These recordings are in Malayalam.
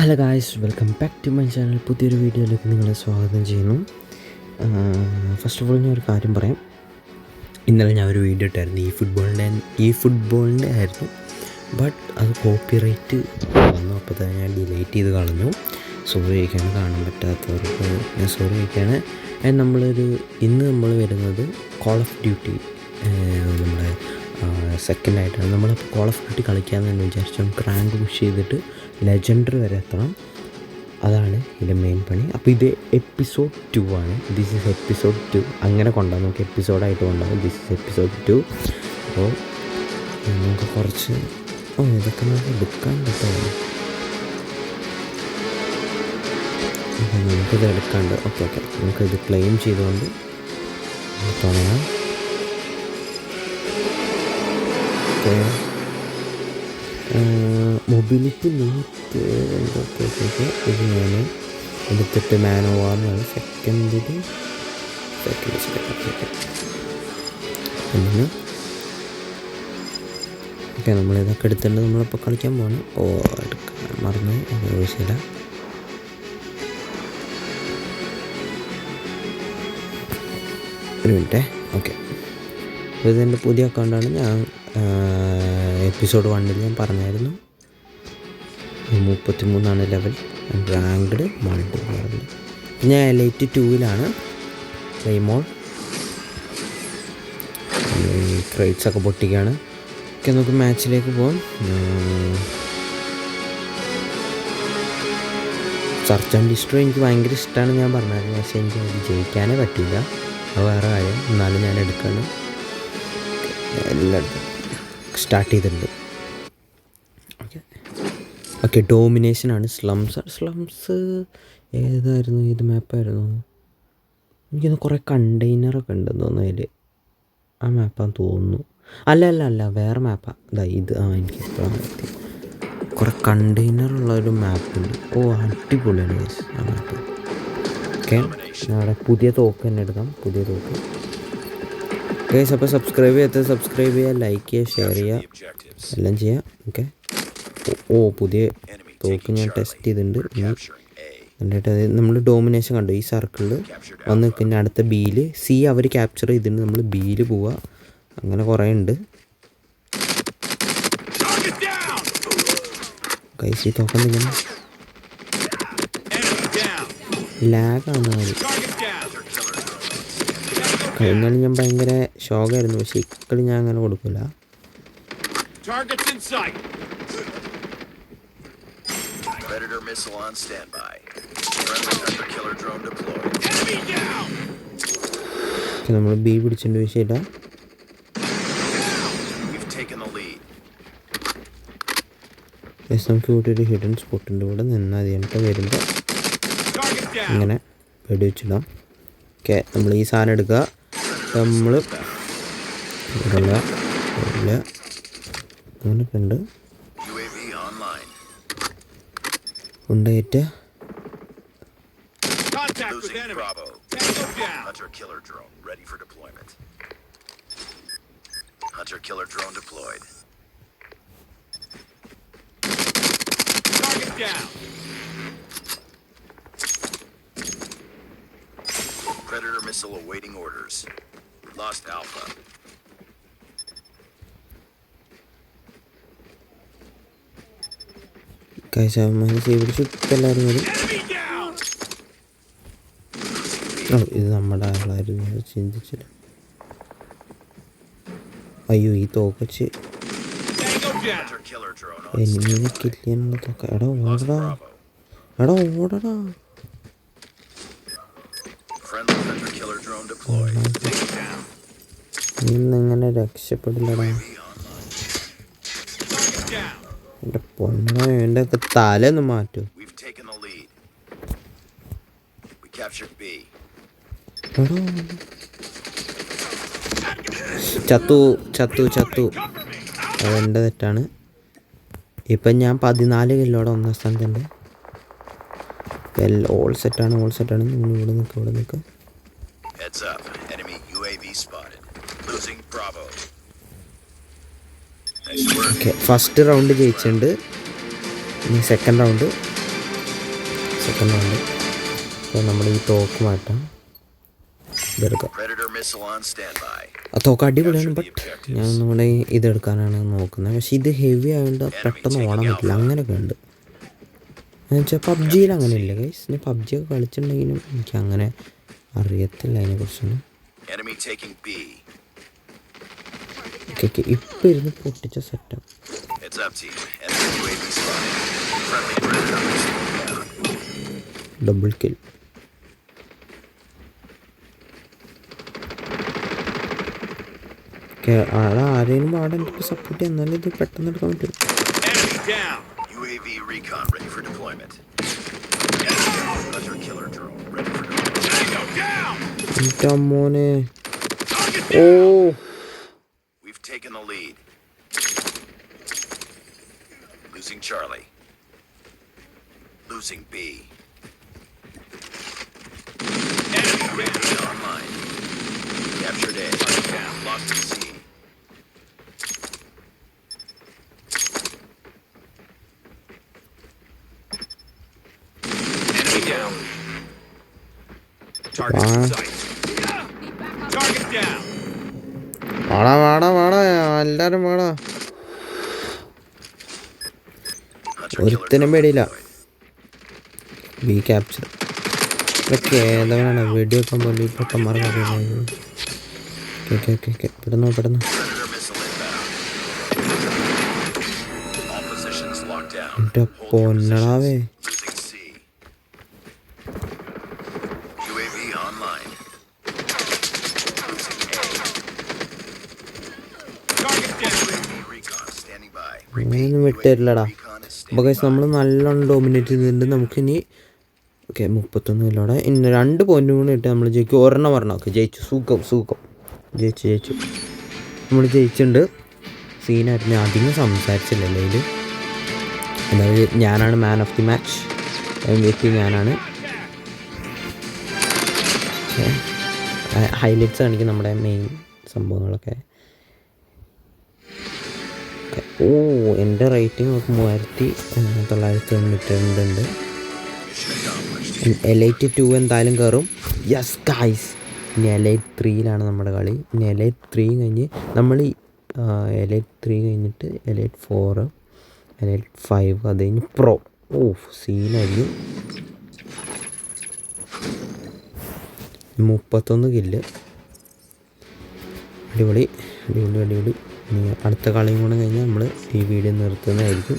Hello guys, welcome back to my channel. പുതിയൊരു വീഡിയോയിലേക്ക് നിങ്ങളെ സ്വാഗതം ചെയ്യുന്നു. ഫസ്റ്റ് ഓഫ് ഓൾ ഞാൻ ഒരു കാര്യം പറയാം. ഇന്നലെ ഞാൻ ഒരു വീഡിയോ ഇട്ടായിരുന്നു ഈ ഫുട്ബോളിൻ്റെ ആയിരുന്നു. ബട്ട് അത് കോപ്പിറൈറ്റ് വന്നു. അപ്പോൾ തന്നെ ഞാൻ ഡിലീറ്റ് ചെയ്ത് കളഞ്ഞു. സോറി ചോദിക്കുകയാണ്, കാണാൻ പറ്റാത്തവർക്ക് ഞാൻ സോറി ചോദിക്കുകയാണ്. ഇന്ന് നമ്മൾ വരുന്നത് കോൾ ഓഫ് ഡ്യൂട്ടി നമ്മുടെ സെക്കൻഡായിട്ടാണ്. നമ്മളിപ്പോൾ കോൾ ഓഫ് ഡ്യൂട്ടി കളിക്കാമെന്ന് തന്നെ വിചാരിച്ചു. നമുക്ക് റാങ്ക് പുഷ് ചെയ്തിട്ട് ലെജൻഡറി വരെ എത്തണം. അതാണ് ഇതിൻ്റെ മെയിൻ പണി. അപ്പോൾ ഇത് എപ്പിസോഡ് 2 ആണ്. This is episode 2. അങ്ങനെ കൊണ്ടുപോകാം, നമുക്ക് എപ്പിസോഡായിട്ട് കൊണ്ടുപോകാം. This is episode 2. അപ്പോൾ നമുക്ക് കുറച്ച് ഇതൊക്കെ നമുക്ക് എടുക്കാൻ പറ്റുമോ? നമുക്കിത് എടുക്കാണ്ട്. ഓക്കെ നമുക്കിത് ക്ലെയിം ചെയ്തുകൊണ്ട് തുടങ്ങാം. മൊബിലിറ്റി മീറ്റ് എന്തൊക്കെ ഇത് ഞാൻ എടുത്തിട്ട് മാനോവാറിനാണ് സെക്കൻഡ് പിന്നെ ഓക്കെ നമ്മളിതൊക്കെ എടുത്തിട്ട് നമ്മളിപ്പോൾ കളിക്കാൻ പോകണം. എടുക്കാൻ മറന്നു, ആവശ്യമില്ല. ഒരു മിനിറ്റ്. ഓക്കെ, അപ്പോൾ ഇതെൻ്റെ പുതിയ അക്കൗണ്ടാണ്. ഞാൻ എപ്പിസോഡ് 1 ഞാൻ പറഞ്ഞായിരുന്നു 33 ലെവൽ, റാങ്ക്ഡ് 1. ഞാൻ എലൈറ്റ് 2 ക്ലെയ്മോർ ക്രേറ്റ്സൊക്കെ പൊട്ടിക്കുകയാണ്. ഓക്കെ, നമുക്ക് മാച്ചിലേക്ക് പോകാം. സെർച്ച് ആൻഡ് ഡിസ്ട്രോയ് എനിക്ക് ഭയങ്കര ഇഷ്ടമാണ്, ഞാൻ പറഞ്ഞായിരുന്നു. പക്ഷേ എനിക്ക് അത് ജയിക്കാനേ പറ്റില്ല. അത് വേറെ കാര്യം. എന്നാലും ഞാൻ എടുക്കണം. എല്ലായിടത്തും സ്റ്റാർട്ട് ചെയ്തിട്ടുണ്ട്. ഓക്കെ ഡോമിനേഷനാണ്. സ്ലംസ് ഏതായിരുന്നു? ഏത് മാപ്പായിരുന്നു? എനിക്കൊന്ന് കുറേ കണ്ടെയ്നറൊക്കെ ഉണ്ടെന്ന് തോന്നുന്നു അതിൽ. ആ മാപ്പാന്ന് തോന്നുന്നു. അല്ല വേറെ മാപ്പാണ്. ഇത് എനിക്ക് ഇപ്പോഴാണ് എത്തി. കുറേ കണ്ടെയ്നറുള്ളൊരു മാപ്പുണ്ട്. അടിപൊളിയാണ് ആ മാപ്പ്. ഓക്കെ, അവിടെ പുതിയ തോക്ക് തന്നെ എടുക്കാം. പുതിയ തോക്ക് ഗൈസ്. അപ്പോൾ സബ്സ്ക്രൈബ് ചെയ്യുക, ലൈക്ക് ചെയ്യുക, ഷെയർ ചെയ്യുക, എല്ലാം ചെയ്യുക. ഓക്കെ, പുതിയ തോക്ക് ഞാൻ ടെസ്റ്റ് ചെയ്തിട്ടുണ്ട്. എന്നിട്ട് അത് നമ്മൾ ഡോമിനേഷൻ കണ്ടു. ഈ സർക്കിളിൽ വന്ന് നിൽക്കുന്ന അടുത്ത ബിയിൽ അവർ ക്യാപ്ചർ ചെയ്തിട്ടുണ്ട്. നമ്മൾ ബിയിൽ പോവുക. അങ്ങനെ കുറേ ഉണ്ട് ഗൈസ്. ഈ തോക്കം ഇങ്ങനെ ലാഗാണ്. കഴിഞ്ഞാൽ ഞാൻ ഭയങ്കര ഷോക്കായിരുന്നു. പക്ഷേ ഇക്കളി ഞാൻ അങ്ങനെ കൊടുക്കില്ല. നമ്മൾ ബി പിടിച്ചിട്ട് വിഷയമില്ല. നമുക്ക് ഇവിടെ ഒരു ഹിഡൻ സ്പോട്ടുണ്ട്. ഇവിടെ നിന്നാൽ മതി. എന്നിട്ട് വരുമ്പോൾ ഇങ്ങനെ വെടിവെച്ചിടാം. ഓക്കെ, നമ്മൾ ഈ സാധനം എടുക്കുക. നമ്മൾ അങ്ങനെയൊക്കെ ഉണ്ട്. കൊണ്ടുപോയിട്ട് Predator missile awaiting orders. Lost Alpha. എല്ലാവരും വരും. ഇത് നമ്മുടെ ആളായിരുന്നു, ചിന്തിച്ചില്ല. അയ്യോ, ഈ തോക്ക് വെച്ച് എനിമീനെ കില്ല് ചെയ്യാനുള്ള തോക്ക. എടാ ഓടടാ. ഇന്നെങ്ങനെ രക്ഷപ്പെടില്ലടാ. എൻ്റെ പൊന്നോ, എൻ്റെ ഒക്കെ തലയൊന്ന് മാറ്റൂ. ചത്തു. അതെൻ്റെ തെറ്റാണ്. ഇപ്പം ഞാൻ 14 കില്ലോടെ 1ാം സ്ഥാനത്തുണ്ട്. ഓൾ സെറ്റാണ്. ഇവിടെ നിൽക്കുക. ഓക്കെ, ഫസ്റ്റ് റൗണ്ട് ജയിച്ചിട്ടുണ്ട്. ഇനി സെക്കൻഡ് റൗണ്ട് സെക്കൻഡ് ഉണ്ട്. അപ്പോൾ നമ്മൾ ഈ തോക്ക് മാറ്റാം, ഇതെടുക്കാം. Predator missile on standby. ആ തോക്ക് അടിപൊളിയാണ്, ബട്ട് ഞാൻ നമ്മുടെ ഇതെടുക്കാനാണ് നോക്കുന്നത്. പക്ഷേ ഇത് ഹെവി ആയതുകൊണ്ട് പെട്ടെന്ന് ഓടാൻ പറ്റില്ല. അങ്ങനെയൊക്കെ ഉണ്ട്. എന്നുവെച്ചാൽ പബ്ജിയിൽ അങ്ങനെയില്ല ഗൈസ്. ഞാൻ പബ്ജിയൊക്കെ കളിച്ചിട്ടുണ്ടെങ്കിലും എനിക്ക് അങ്ങനെ അറിയത്തില്ല അതിനെക്കുറിച്ചൊന്നും. Enemy taking B. ഓക്കെ ഇപ്പം ഇരുന്ന് പൊട്ടിച്ച സെറ്റാണ്. Heads up team. Enemy UAV spotted. Friendly Predator missile down. Double kill. ആരെയും പാടെ എനിക്ക് സപ്പോർട്ട് ചെയ്യാൻ, എന്നാലും ഇത് പെട്ടെന്ന് എടുക്കാൻ പറ്റും. Enemy down. UAV recon ready for deployment. Hunter killer drone ready for deployment. Tango down. എൻ്റെ മോനെ. ഓ We've taken the lead. Losing Charlie. Losing B. Enemy UAV online. Captured A. Lost at C. Enemy down. Target in sight. Target down. വാടാ വാടാ വാടാ, എല്ലാവരും വാടാ. ഒരുത്തനും പേടിയില്ല. B capture. ഇതൊക്കെ ഏതാണ് വീഡിയോ ഒക്കെ പോലെ ഈ പൊട്ടന്മാർക്ക് അറിയുന്നത്. ഓക്കെ ഓക്കെ ഓക്കെ പെടുന്നു പെടുന്നു. എൻ്റെ പൊന്നടാവേ. അങ്ങനെയൊന്നും വിട്ടുതരില്ലടാ. അപ്പോൾ ഗൈസ് നമ്മൾ നല്ലോണം ഡോമിനേറ്റ് ചെയ്തിട്ടുണ്ട്. നമുക്കിനി ഓക്കെ 31 കിലോടെ ഇനി 2 പോയിന്റ് കൂടെ ഇട്ട് നമ്മൾ ജയിക്കും. ഒരെണ്ണം പറഞ്ഞ ഓക്കെ ജയിച്ചു. സുഖം ജയിച്ചു നമ്മൾ ജയിച്ചിട്ടുണ്ട്. സീനായിരുന്നു. ഞാൻ അധികം സംസാരിച്ചില്ലല്ലോ ഇതിൽ. അതായത് ഞാനാണ് man of the match. MVP ഞാനാണ്. ഹൈലൈറ്റ്സ് കാണിക്കും നമ്മുടെ മെയിൻ സംഭവങ്ങളൊക്കെ. ഓ എൻ്റെ റേറ്റിംഗ് നോക്ക് 3992 എലൈറ്റ് 2 എന്തായാലും കയറും. Yes guys. ഇനി എലൈറ്റ് 3യിലാണ് നമ്മുടെ കളി. ഇനി എലൈറ്റ് 3 കഴിഞ്ഞ് നമ്മൾ എലൈറ്റ് 3 കഴിഞ്ഞിട്ട് എലൈറ്റ് 4 എലൈറ്റ് 5 അത് കഴിഞ്ഞ് പ്രോ. ഓ സീനായിരിക്കും. 31 കില്ല്. അടിപൊളി. ഇനി അടുത്ത കളിയും കൂടെ കഴിഞ്ഞാൽ നമ്മൾ ഈ വീഡിയോ നിർത്തുന്നതായിരിക്കും.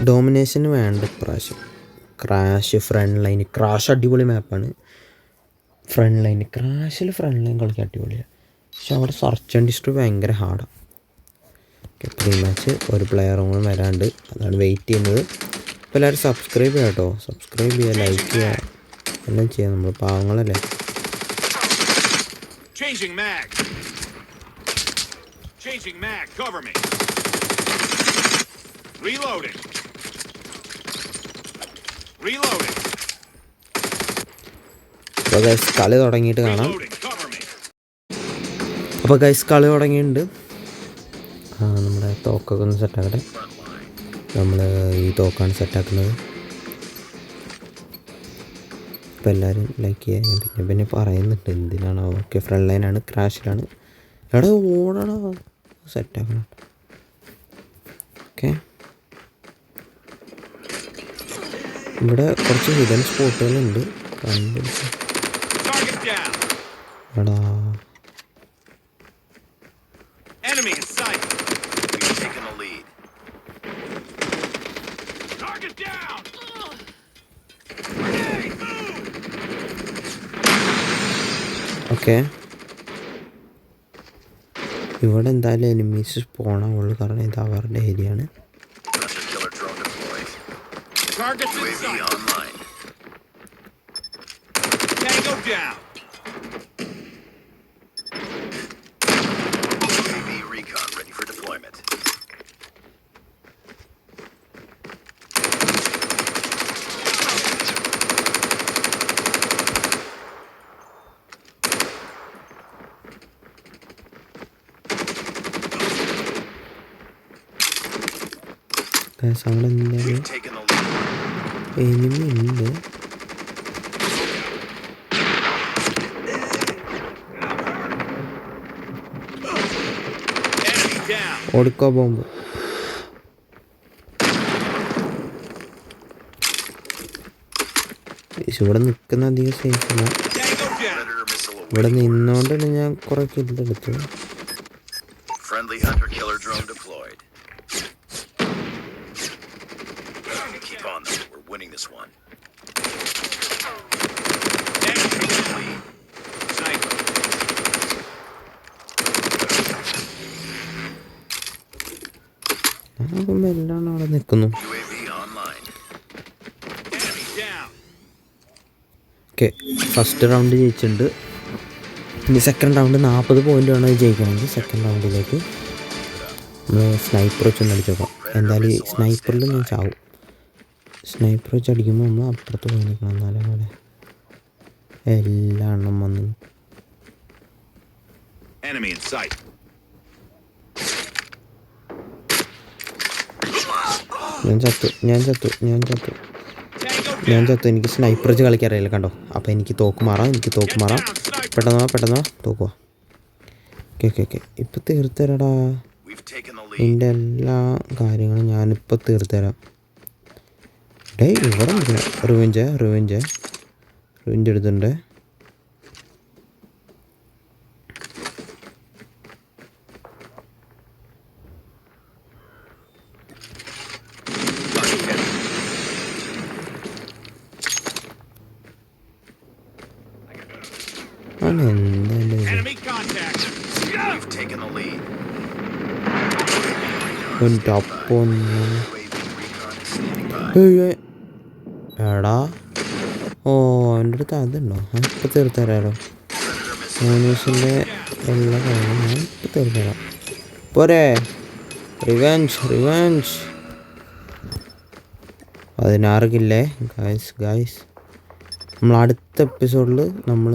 ഡോമിനേഷന് വേണ്ട ഇപ്രാവശ്യം ക്രാഷ് ഫ്രണ്ട് ലൈൻ. ക്രാഷ് അടിപൊളി മാപ്പാണ്. ഫ്രണ്ട് ലൈൻ കളിക്കാൻ അടിപൊളിയാണ്. പക്ഷെ അവിടെ സെർച്ച് ആൻഡ് ഡിസ്ട്രി ഭയങ്കര ഹാർഡാണ്. പ്രീ മാച്ച് ഒരു പ്ലെയറും കൂടെ വരാണ്ട്, അതാണ് വെയിറ്റ് ചെയ്യുന്നത്. അപ്പോൾ എല്ലാവരും സബ്സ്ക്രൈബ് ചെയ്യാം കേട്ടോ. സബ്സ്ക്രൈബ് ചെയ്യുക, ലൈക്ക് ചെയ്യുക, എല്ലാം ചെയ്യാം. നമ്മൾ പാവങ്ങളല്ലേ. Changing mag, cover me. Reloading. അപ്പോൾ ഗൈസ് കളി തുടങ്ങിയിട്ട് കാണാം. Cover me. അപ്പോൾ ഗൈസ് കളി തുടങ്ങിയിട്ടുണ്ട്. നമ്മുടെ തോക്കൊക്കെ ഒന്ന് സെറ്റാക്കട്ടെ. നമ്മൾ ഈ തോക്കാണ് സെറ്റാക്കുന്നത്. അപ്പോൾ എല്ലാവരും ലൈക്ക് ചെയ്യാൻ ഞാൻ പിന്നെ പറയുന്നുണ്ട് എന്തിനാണ്. ഓക്കെ ഫ്രണ്ട് ലൈനാണ്, ക്രാഷിലാണ്. എവിടെ ഓടണോ സെറ്റാക്കണം. ഓക്കെ ഇവിടെ കുറച്ച് ഹിഡൻ സ്പോട്ടുകളുണ്ട്. എടാ Enemy in sight. We've taken the lead. Target down. Okay ഇവിടെ എന്തായാലും എനിമീസ് പോണുള്ളൂ, കാരണം ഇത് അവരുടെ ഏരിയയാണ്. Killer drone deployed. Targets in sight. Online. Tango down. UAV recon ready for deployment. അവിടെ എന്തായാലും We've taken the lead. Enemy ഉണ്ട്. Enemy down. ഓടിക്കോ ബോംബ്. ഇവിടെ നിൽക്കുന്ന അധികം സേഫ് അല്ല. Tango down. Predator missile ഇവിടെ awaiting. നിന്നോണ്ടാണ് ഞാൻ കുറെ കില്ലെടുത്തു. Friendly hunter-killer drone deployed. Keep on them. We're winning this one. Lead. Sniper. ഞാൻ നോക്കുമ്പോൾ എല്ലാം അവിടെ നിൽക്കുന്നു. UAV online. Enemy down. Okay, first round ജയിച്ചിട്ടുണ്ട്. ഇനി സെക്കൻഡ് റൗണ്ട് 40 പോയിൻ്റ് വേണം ജയിക്കണമെങ്കിൽ. സെക്കൻഡ് റൗണ്ടിലേക്ക് നമ്മൾ സ്നൈപ്പർ വെച്ചൊന്ന് അടിച്ച് നോക്കാം. എന്തായാലും ഈ സ്നൈപ്പറിൽ ഞാൻ ചാവും. സ്നൈപ്പർ വെച്ച് അടിക്കുമ്പോൾ നമ്മൾ അപ്പുറത്ത് പോയി നിൽക്കണം. എന്നാലും അവിടെ എല്ലാ എണ്ണം വന്ന് Enemy in sight. ഞാൻ ചത്തു. എനിക്ക് സ്നൈപ്പർ വെച്ച് കളിക്കാറില്ല കണ്ടോ. അപ്പോൾ എനിക്ക് തോക്ക് മാറാം. പെട്ടെന്ന് തോക്കുവാ. ഓക്കെ ഇപ്പം തീർത്തരാടാ. We've taken the lead. എൻ്റെ എല്ലാ കാര്യങ്ങളും ഞാനിപ്പോൾ തീർത്തരാം. ഇവിടെ റിവെഞ്ച് എടുത്തിട്ടുണ്ട്. എന്തായാലും Enemy contact. We've taken the lead. ടപ്പൊന്നും UAV recon is standing by. എടാ എൻ്റെ അടുത്ത് അതുണ്ടോ? ഞാൻ ഇപ്പം തീർത്തരാലോ. Predator missile. മോനീസിൻ്റെ എല്ലാ കാര്യങ്ങളും ഞാൻ ഇപ്പം തീർത്തരാം. പോരെ, റിവെഞ്ച് 16 കില്ലേ ഗായ്സ്. നമ്മൾ അടുത്ത എപ്പിസോഡിൽ നമ്മൾ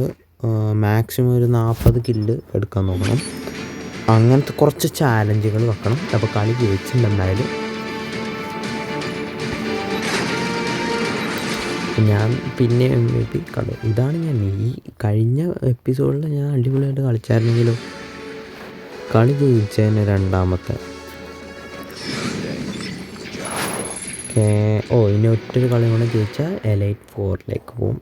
മാക്സിമം ഒരു 40 കില്ല് എടുക്കാൻ നോക്കണം. അങ്ങനത്തെ കുറച്ച് ചാലഞ്ചുകൾ വെക്കണം. അപ്പോൾ കളി ജയിച്ചിട്ടുണ്ടെന്നായാലും ഞാൻ പിന്നെ MVP കളി ഇതാണ്. ഞാൻ ഈ കഴിഞ്ഞ എപ്പിസോഡിൽ ഞാൻ അടിപൊളിയായിട്ട് കളിച്ചായിരുന്നെങ്കിലോ കളി ജയിച്ചതിന് രണ്ടാമത്തെ. ഇനി ഒറ്റൊരു കളി കൂടെ ജയിച്ചാൽ എലൈറ്റ് 4ലേക്ക് പോവും.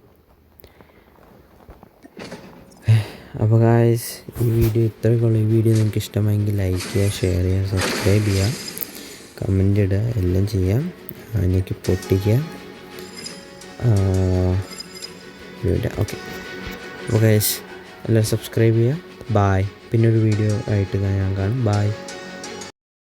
അപ്പോൾ ഗായ്സ്, ഈ വീഡിയോ നിങ്ങൾക്ക് ഇഷ്ടമായെങ്കിൽ ലൈക്ക് ചെയ്യുക, ഷെയർ ചെയ്യുക, സബ്സ്ക്രൈബ് ചെയ്യുക, കമൻ്റ് ഇടുക, എല്ലാം ചെയ്യാം. എനിക്ക് പൊട്ടിക്കുക. ഓക്കെ, അപ്പോൾ ഗായ്സ് എല്ലാവരും സബ്സ്ക്രൈബ് ചെയ്യുക. ബായ്. പിന്നെ ഒരു വീഡിയോ ആയിട്ട് ഞാൻ കാണും. ബായ്.